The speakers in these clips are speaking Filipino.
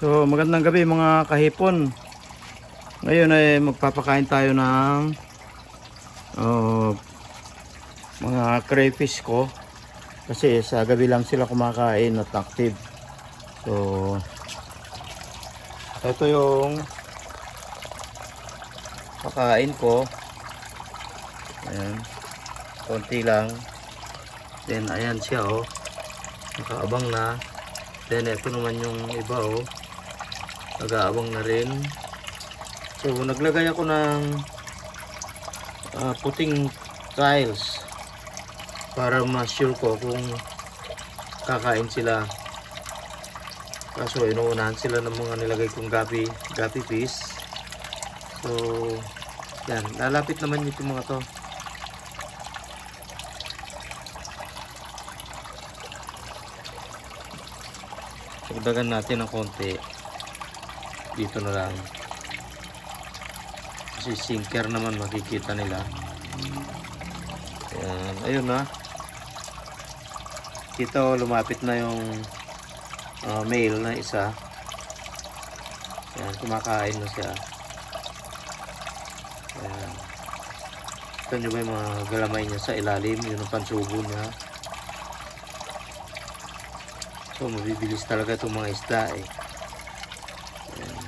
So magandang gabi mga kahipon. Ngayon ay magpapakain tayo ng mga crayfish ko. Kasi sa gabi lang sila kumakain at active. So ito yung pakain ko. Ayan, konti lang. Then ayan siya oh, nakaabang na. Then ito naman yung iba oh, nag-aabang na rin. So naglagay ako ng puting tiles para ma-sure ko kung kakain sila. Kaso inuunahan sila ng mga nilagay kong gabi fish. So yan, lalapit naman itong mga to. Dagdagan natin ng konti. Dito na lang. Kasi sinker naman makikita nila. Ayan, ayun na. Kita lumapit na yung male na isa. Ayan, kumakain na siya. Ayan. Ito nyo ba yung mga galamay niya sa ilalim? Yun ang pansugo niya. So mabibilis talaga itong mga isda eh. Ayan.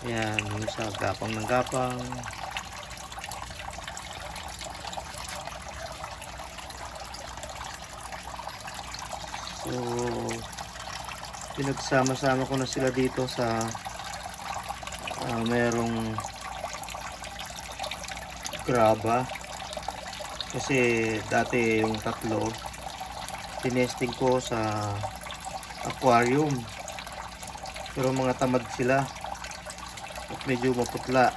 Ayan, yung sa gapang ng gapang. So pinagsama-sama ko na sila dito sa mayroong graba. Kasi dati yung tatlo tinesting ko sa aquarium, pero mga tamad sila at medyo maputla.